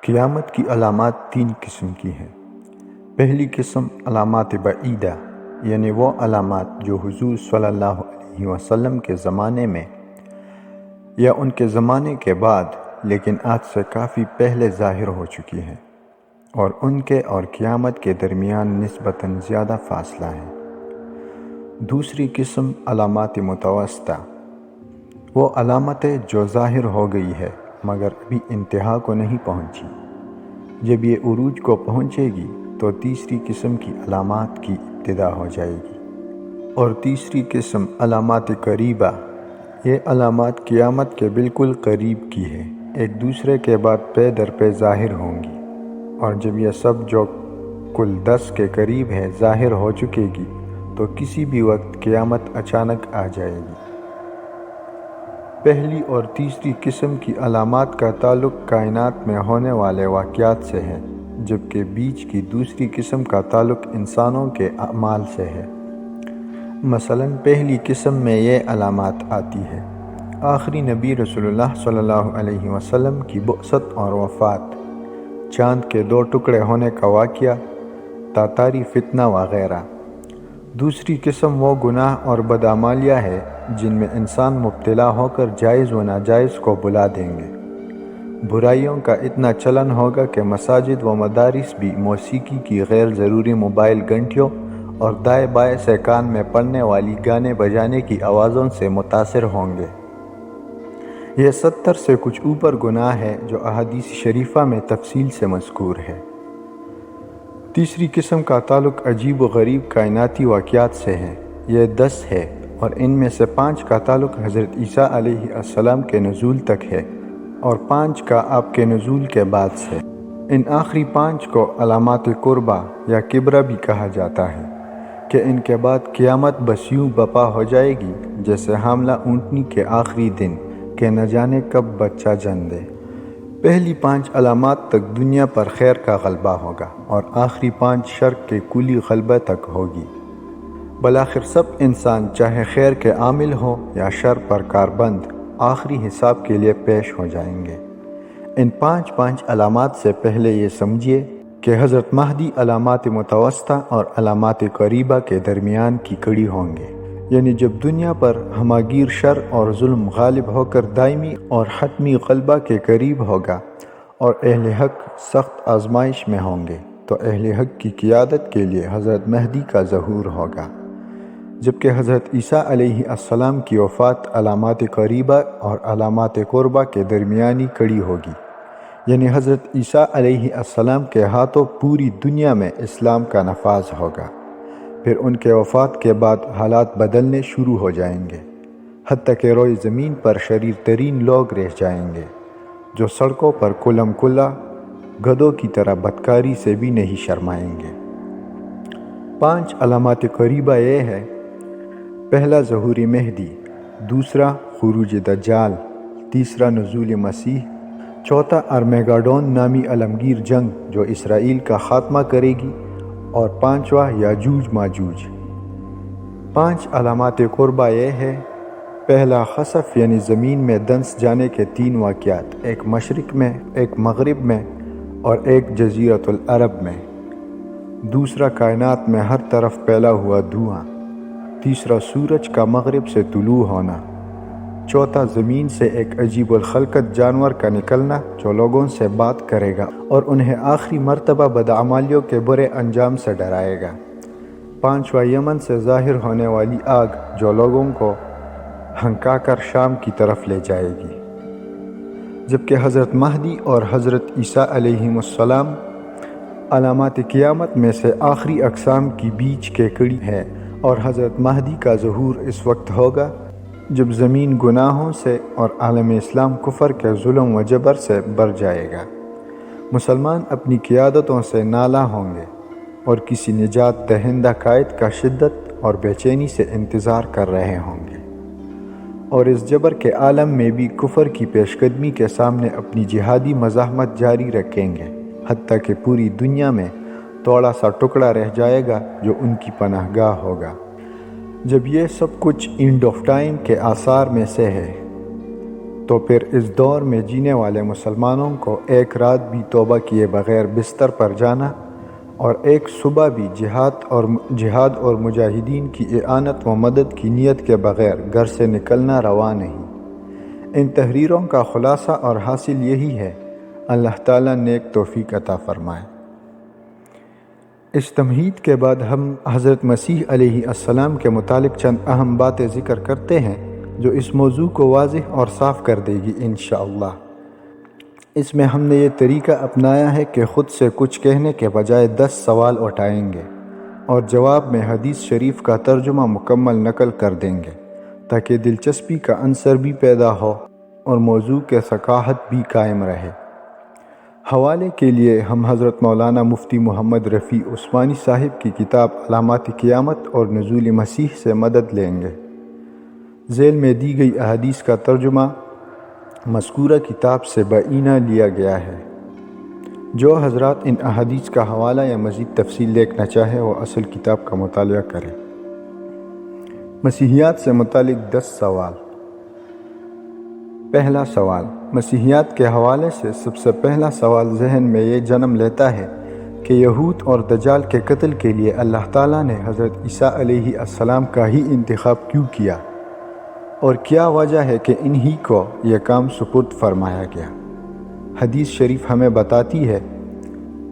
قیامت کی علامات تین قسم کی ہیں۔ پہلی قسم علامات بعیدہ، یعنی وہ علامات جو حضور صلی اللہ علیہ وسلم کے زمانے میں یا ان کے زمانے کے بعد لیکن آج سے کافی پہلے ظاہر ہو چکی ہیں، اور ان کے اور قیامت کے درمیان نسبتاً زیادہ فاصلہ ہے۔ دوسری قسم علامات متوسطہ، وہ علامتیں جو ظاہر ہو گئی ہے مگر ابھی انتہا کو نہیں پہنچی۔ جب یہ عروج کو پہنچے گی تو تیسری قسم کی علامات کی ابتدا ہو جائے گی۔ اور تیسری قسم علامات قریبہ، یہ علامات قیامت کے بالکل قریب کی ہے، ایک دوسرے کے بعد پے در پے ظاہر ہوں گی، اور جب یہ سب جو کل 10 کے قریب ہے ظاہر ہو چکے گی تو کسی بھی وقت قیامت اچانک آ جائے گی۔ پہلی اور تیسری قسم کی علامات کا تعلق کائنات میں ہونے والے واقعات سے ہے، جبکہ بیچ کی دوسری قسم کا تعلق انسانوں کے اعمال سے ہے۔ مثلاً پہلی قسم میں یہ علامات آتی ہے: آخری نبی رسول اللہ صلی اللہ علیہ وسلم کی بعثت اور وفات، چاند کے 2 ٹکڑے ہونے کا واقعہ، تاتاری فتنہ وغیرہ۔ دوسری قسم وہ گناہ اور بدعمالیاں ہے جن میں انسان مبتلا ہو کر جائز و ناجائز کو بلا دیں گے۔ برائیوں کا اتنا چلن ہوگا کہ مساجد و مدارس بھی موسیقی کی غیر ضروری موبائل گھنٹیوں اور دائیں بائیں سے کان میں پڑنے والی گانے بجانے کی آوازوں سے متاثر ہوں گے۔ یہ 70 سے کچھ اوپر گناہ ہے جو احادیث شریفہ میں تفصیل سے مذکور ہے۔ تیسری قسم کا تعلق عجیب و غریب کائناتی واقعات سے ہے، یہ 10 ہے، اور ان میں سے 5 کا تعلق حضرت عیسیٰ علیہ السلام کے نزول تک ہے اور 5 کا آپ کے نزول کے بعد سے۔ ان آخری 5 کو علامات قربہ یا کبریٰ بھی کہا جاتا ہے کہ ان کے بعد قیامت بس یوں برپا ہو جائے گی جیسے حاملہ اونٹنی کے آخری دن کہ نہ جانے کب بچہ جن دے۔ پہلی 5 علامات تک دنیا پر خیر کا غلبہ ہوگا اور آخری 5 شر کے کلی غلبہ تک ہوگی۔ بالآخر سب انسان چاہے خیر کے عامل ہو یا شر پر کاربند آخری حساب کے لیے پیش ہو جائیں گے۔ ان 5 علامات سے پہلے یہ سمجھیے کہ حضرت مہدی علامات متوسطہ اور علامات قریبہ کے درمیان کی کڑی ہوں گے، یعنی جب دنیا پر ہماگیر شر اور ظلم غالب ہو کر دائمی اور حتمی غلبہ کے قریب ہوگا اور اہل حق سخت آزمائش میں ہوں گے تو اہل حق کی قیادت کے لیے حضرت مہدی کا ظہور ہوگا، جبکہ حضرت عیسیٰ علیہ السلام کی وفات علامات قریبہ اور علامات قربہ کے درمیانی کڑی ہوگی، یعنی حضرت عیسیٰ علیہ السلام کے ہاتھوں پوری دنیا میں اسلام کا نفاذ ہوگا۔ پھر ان کے وفات کے بعد حالات بدلنے شروع ہو جائیں گے، حتیٰ کہ روئے زمین پر شریر ترین لوگ رہ جائیں گے جو سڑکوں پر کلم کلا گدھوں کی طرح بدکاری سے بھی نہیں شرمائیں گے۔ 5 علامات قریبہ یہ ہے: پہلا ظہور مہدی، دوسرا خروج دجال، تیسرا نزول مسیح، چوتھا ارمیگاڈون نامی عالمگیر جنگ جو اسرائیل کا خاتمہ کرے گی، اور 5واں یاجوج ماجوج۔ 5 علامات قربہ یہ ہے: پہلا خسف یعنی زمین میں دنس جانے کے 3 واقعات، ایک مشرق میں، ایک مغرب میں اور ایک جزیرۃ العرب میں۔ دوسرا کائنات میں ہر طرف پھیلا ہوا دھواں۔ تیسرا سورج کا مغرب سے طلوع ہونا۔ چوتھا زمین سے ایک عجیب الخلقت جانور کا نکلنا جو لوگوں سے بات کرے گا اور انہیں آخری مرتبہ بدعمالیوں کے برے انجام سے ڈرائے گا۔ 5واں یمن سے ظاہر ہونے والی آگ جو لوگوں کو ہنکا کر شام کی طرف لے جائے گی، جبکہ حضرت مہدی اور حضرت عیسیٰ علیہ السلام علامات قیامت میں سے آخری اقسام کی بیچ کے کڑی ہے، اور حضرت مہدی کا ظہور اس وقت ہوگا جب زمین گناہوں سے اور عالم اسلام کفر کے ظلم و جبر سے بھر جائے گا۔ مسلمان اپنی قیادتوں سے نالاں ہوں گے اور کسی نجات دہندہ قائد کا شدت اور بے چینی سے انتظار کر رہے ہوں گے، اور اس جبر کے عالم میں بھی کفر کی پیش قدمی کے سامنے اپنی جہادی مزاحمت جاری رکھیں گے، حتیٰ کہ پوری دنیا میں تھوڑا سا ٹکڑا رہ جائے گا جو ان کی پناہ گاہ ہوگا۔ جب یہ سب کچھ اینڈ آف ٹائم کے آثار میں سے ہے تو پھر اس دور میں جینے والے مسلمانوں کو ایک رات بھی توبہ کیے بغیر بستر پر جانا اور ایک صبح بھی جہاد اور مجاہدین کی اعانت و مدد کی نیت کے بغیر گھر سے نکلنا روا نہیں۔ ان تحریروں کا خلاصہ اور حاصل یہی ہے، اللہ تعالیٰ نیک توفیق عطا فرمائے۔ اس تمہید کے بعد ہم حضرت مسیح علیہ السلام کے متعلق چند اہم باتیں ذکر کرتے ہیں جو اس موضوع کو واضح اور صاف کر دے گی انشاءاللہ۔ اس میں ہم نے یہ طریقہ اپنایا ہے کہ خود سے کچھ کہنے کے بجائے 10 سوال اٹھائیں گے اور جواب میں حدیث شریف کا ترجمہ مکمل نقل کر دیں گے تاکہ دلچسپی کا عنصر بھی پیدا ہو اور موضوع کے ثقافت بھی قائم رہے۔ حوالے کے لیے ہم حضرت مولانا مفتی محمد رفیع عثمانی صاحب کی کتاب علامات قیامت اور نزول مسیح سے مدد لیں گے۔ ذیل میں دی گئی احادیث کا ترجمہ مذکورہ کتاب سے بعینہ لیا گیا ہے۔ جو حضرات ان احادیث کا حوالہ یا مزید تفصیل دیکھنا چاہے وہ اصل کتاب کا مطالعہ کریں۔ مسیحیات سے متعلق 10 سوال۔ پہلا سوال، مسیحیات کے حوالے سے سب سے پہلا سوال ذہن میں یہ جنم لیتا ہے کہ یہود اور دجال کے قتل کے لیے اللہ تعالیٰ نے حضرت عیسیٰ علیہ السلام کا ہی انتخاب کیوں کیا، اور کیا وجہ ہے کہ انہی کو یہ کام سپرد فرمایا گیا۔ حدیث شریف ہمیں بتاتی ہے،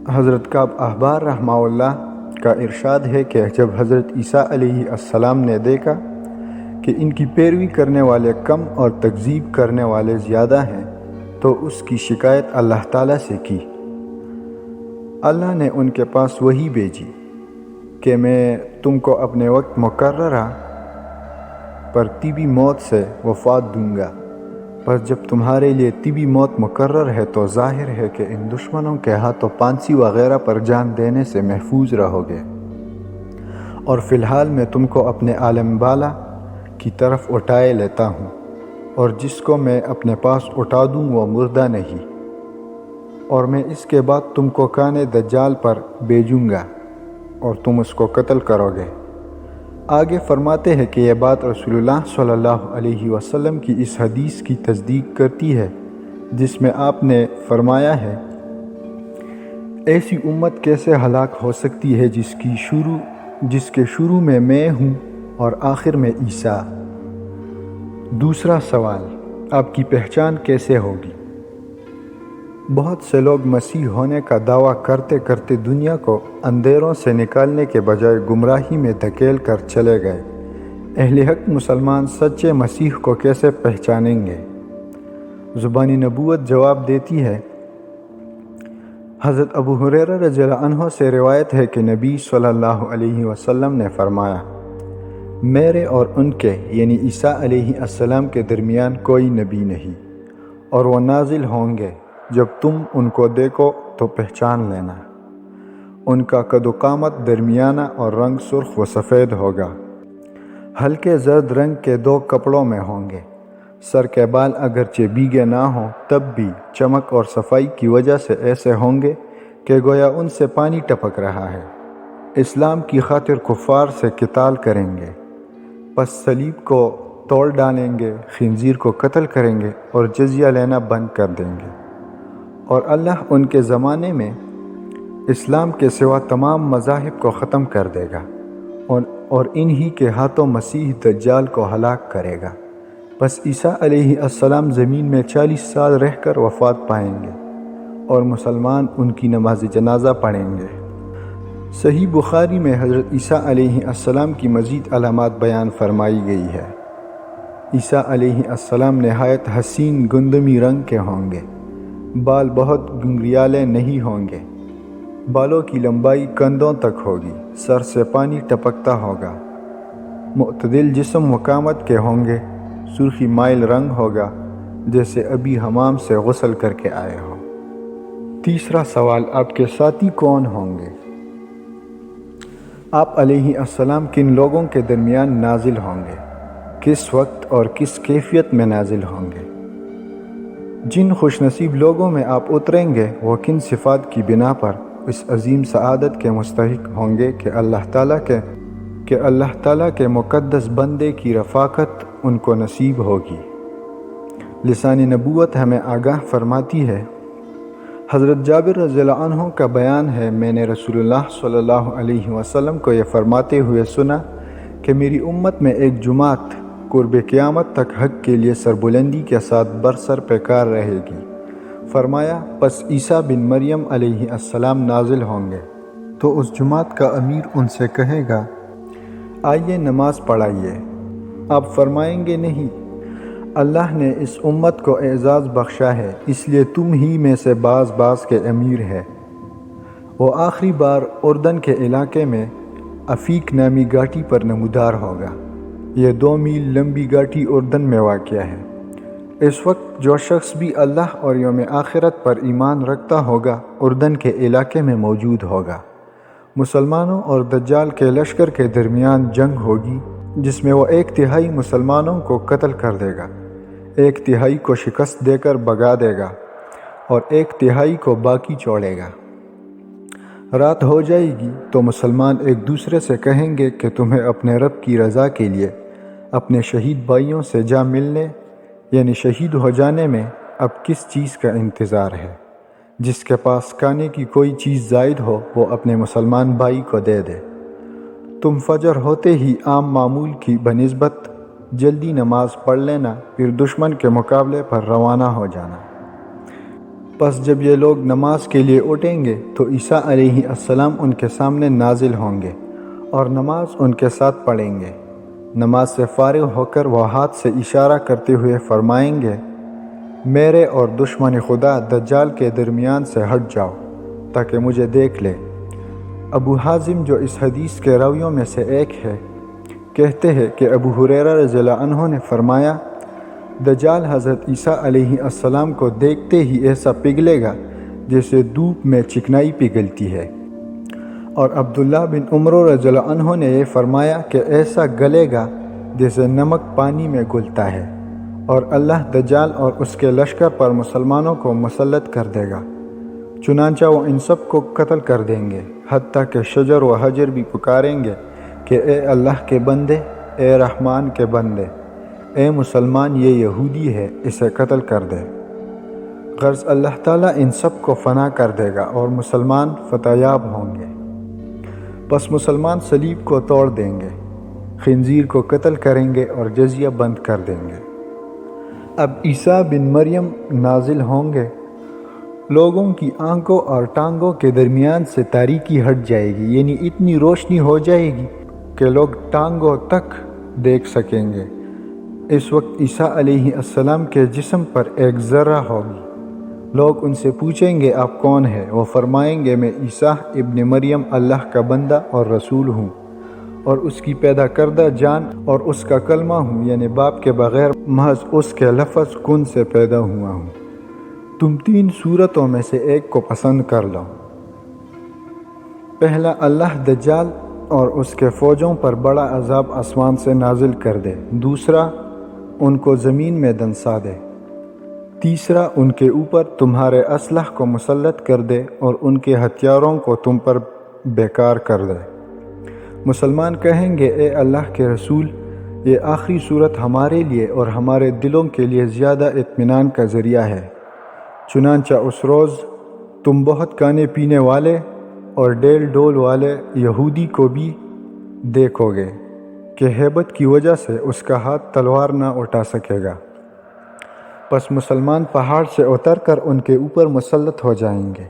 حضرت کعب احبار رحمہ اللہ کا ارشاد ہے کہ جب حضرت عیسیٰ علیہ السلام نے دیکھا کہ ان کی پیروی کرنے والے کم اور تکذیب کرنے والے زیادہ ہیں تو اس کی شکایت اللہ تعالیٰ سے کی۔ اللہ نے ان کے پاس وحی بھیجی کہ میں تم کو اپنے وقت مقررہ پر طبی موت سے وفات دوں گا، پر جب تمہارے لیے طبی موت مقرر ہے تو ظاہر ہے کہ ان دشمنوں کے ہاتھوں پانسی وغیرہ پر جان دینے سے محفوظ رہو گے، اور فی الحال میں تم کو اپنے عالم بالا کی طرف اٹھائے لیتا ہوں، اور جس کو میں اپنے پاس اٹھا دوں وہ مردہ نہیں، اور میں اس کے بعد تم کو کان دجال پر بھیجوں گا اور تم اس کو قتل کرو گے۔ آگے فرماتے ہیں کہ یہ بات رسول اللہ صلی اللہ علیہ وسلم کی اس حدیث کی تصدیق کرتی ہے جس میں آپ نے فرمایا ہے، ایسی امت کیسے ہلاک ہو سکتی ہے جس کے شروع میں ہوں اور آخر میں عیسیٰ۔ دوسرا سوال، آپ کی پہچان کیسے ہوگی؟ بہت سے لوگ مسیح ہونے کا دعویٰ کرتے کرتے دنیا کو اندھیروں سے نکالنے کے بجائے گمراہی میں دھکیل کر چلے گئے۔ اہل حق مسلمان سچے مسیح کو کیسے پہچانیں گے؟ زبانی نبوت جواب دیتی ہے، حضرت ابو ہریرہ رضی اللہ عنہ سے روایت ہے کہ نبی صلی اللہ علیہ وسلم نے فرمایا، میرے اور ان کے یعنی عیسیٰ علیہ السلام کے درمیان کوئی نبی نہیں، اور وہ نازل ہوں گے، جب تم ان کو دیکھو تو پہچان لینا۔ ان کا قد و قامت درمیانہ اور رنگ سرخ و سفید ہوگا، ہلکے زرد رنگ کے 2 کپڑوں میں ہوں گے، سر کے بال اگرچہ بھیگے نہ ہوں تب بھی چمک اور صفائی کی وجہ سے ایسے ہوں گے کہ گویا ان سے پانی ٹپک رہا ہے۔ اسلام کی خاطر کفار سے قتال کریں گے، پس صلیب کو توڑ ڈالیں گے، خنزیر کو قتل کریں گے اور جزیہ لینا بند کر دیں گے، اور اللہ ان کے زمانے میں اسلام کے سوا تمام مذاہب کو ختم کر دے گا، اور انہی کے ہاتھوں مسیح دجال کو ہلاک کرے گا۔ بس عیسیٰ علیہ السلام زمین میں 40 سال رہ کر وفات پائیں گے اور مسلمان ان کی نماز جنازہ پڑھیں گے۔ صحیح بخاری میں حضرت عیسیٰ علیہ السلام کی مزید علامات بیان فرمائی گئی ہے۔ عیسیٰ علیہ السلام نہایت حسین گندمی رنگ کے ہوں گے، بال بہت گنگریالے نہیں ہوں گے، بالوں کی لمبائی کندھوں تک ہوگی، سر سے پانی ٹپکتا ہوگا، معتدل جسم و قامت کے ہوں گے، سرخی مائل رنگ ہوگا جیسے ابھی حمام سے غسل کر کے آئے ہو۔ تیسرا سوال، آپ کے ساتھی کون ہوں گے؟ آپ علیہ السلام کن لوگوں کے درمیان نازل ہوں گے، کس وقت اور کس کیفیت میں نازل ہوں گے؟ جن خوش نصیب لوگوں میں آپ اتریں گے وہ کن صفات کی بنا پر اس عظیم سعادت کے مستحق ہوں گے کہ اللہ تعالیٰ کے مقدس بندے کی رفاقت ان کو نصیب ہوگی۔ لسان نبوت ہمیں آگاہ فرماتی ہے۔ حضرت جابر رضی اللہ عنہ کا بیان ہے، میں نے رسول اللہ صلی اللہ علیہ وسلم کو یہ فرماتے ہوئے سنا کہ میری امت میں ایک جماعت قرب قیامت تک حق کے لیے سربلندی کے ساتھ برسر پیکار رہے گی۔ فرمایا پس عیسیٰ بن مریم علیہ السلام نازل ہوں گے تو اس جماعت کا امیر ان سے کہے گا آئیے نماز پڑھائیے۔ آپ فرمائیں گے نہیں، اللہ نے اس امت کو اعزاز بخشا ہے اس لیے تم ہی میں سے بعض کے امیر ہے۔ وہ آخری بار اردن کے علاقے میں عفیق نامی گھاٹی پر نمودار ہوگا۔ یہ 2 میل لمبی گھاٹی اردن میں واقع ہے۔ اس وقت جو شخص بھی اللہ اور یوم آخرت پر ایمان رکھتا ہوگا اردن کے علاقے میں موجود ہوگا۔ مسلمانوں اور دجال کے لشکر کے درمیان جنگ ہوگی جس میں وہ 1/3 مسلمانوں کو قتل کر دے گا، 1/3 کو شکست دے کر بھگا دے گا اور 1/3 کو باقی چھوڑے گا۔ رات ہو جائے گی تو مسلمان ایک دوسرے سے کہیں گے کہ تمہیں اپنے رب کی رضا کے لیے اپنے شہید بھائیوں سے جا ملنے یعنی شہید ہو جانے میں اب کس چیز کا انتظار ہے؟ جس کے پاس کھانے کی کوئی چیز زائد ہو وہ اپنے مسلمان بھائی کو دے دے۔ تم فجر ہوتے ہی عام معمول کی بنسبت جلدی نماز پڑھ لینا، پھر دشمن کے مقابلے پر روانہ ہو جانا۔ پس جب یہ لوگ نماز کے لیے اٹھیں گے تو عیسیٰ علیہ السلام ان کے سامنے نازل ہوں گے اور نماز ان کے ساتھ پڑھیں گے۔ نماز سے فارغ ہو کر وہ ہاتھ سے اشارہ کرتے ہوئے فرمائیں گے میرے اور دشمن خدا دجال کے درمیان سے ہٹ جاؤ تاکہ مجھے دیکھ لے۔ ابو حازم جو اس حدیث کے راویوں میں سے ایک ہے کہتے ہیں کہ ابو ہریرہ رضی اللہ عنہ نے فرمایا دجال حضرت عیسیٰ علیہ السلام کو دیکھتے ہی ایسا پگھلے گا جیسے دھوپ میں چکنائی پگھلتی ہے، اور عبداللہ بن عمر رضی اللہ عنہ نے یہ فرمایا کہ ایسا گلے گا جیسے نمک پانی میں گلتا ہے، اور اللہ دجال اور اس کے لشکر پر مسلمانوں کو مسلط کر دے گا، چنانچہ وہ ان سب کو قتل کر دیں گے، حتیٰ کہ شجر و حجر بھی پکاریں گے کہ اے اللہ کے بندے، اے رحمان کے بندے، اے مسلمان یہ یہودی ہے، اسے قتل کر دے۔ غرض اللہ تعالیٰ ان سب کو فنا کر دے گا اور مسلمان فتح یاب ہوں گے۔ پس مسلمان صلیب کو توڑ دیں گے، خنزیر کو قتل کریں گے اور جزیہ بند کر دیں گے۔ اب عیسیٰ بن مریم نازل ہوں گے، لوگوں کی آنکھوں اور ٹانگوں کے درمیان سے تاریکی ہٹ جائے گی، یعنی اتنی روشنی ہو جائے گی کہ لوگ ٹانگوں تک دیکھ سکیں گے۔ اس وقت عیسیٰ علیہ السلام کے جسم پر ایک ذرہ ہوگی۔ لوگ ان سے پوچھیں گے آپ کون ہیں؟ وہ فرمائیں گے میں عیسیٰ ابن مریم اللہ کا بندہ اور رسول ہوں، اور اس کی پیدا کردہ جان اور اس کا کلمہ ہوں، یعنی باپ کے بغیر محض اس کے لفظ کن سے پیدا ہوا ہوں۔ تم 3 صورتوں میں سے ایک کو پسند کر لو۔ پہلا، اللہ دجال اور اس کے فوجوں پر بڑا عذاب آسمان سے نازل کر دے۔ دوسرا، ان کو زمین میں دنسا دے۔ تیسرا، ان کے اوپر تمہارے اسلحہ کو مسلط کر دے اور ان کے ہتھیاروں کو تم پر بیکار کر دے۔ مسلمان کہیں گے اے اللہ کے رسول، یہ آخری صورت ہمارے لیے اور ہمارے دلوں کے لیے زیادہ اطمینان کا ذریعہ ہے۔ چنانچہ اس روز تم بہت کھانے پینے والے اور ڈیل ڈول والے یہودی کو بھی دیکھو گے کہ ہیبت کی وجہ سے اس کا ہاتھ تلوار نہ اٹھا سکے گا۔ پس مسلمان پہاڑ سے اتر کر ان کے اوپر مسلط ہو جائیں گے،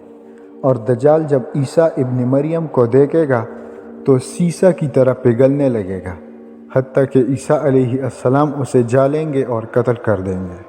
اور دجال جب عیسیٰ ابن مریم کو دیکھے گا تو سیسہ کی طرح پگھلنے لگے گا، حتیٰ کہ عیسیٰ علیہ السلام اسے جالیں گے اور قتل کر دیں گے۔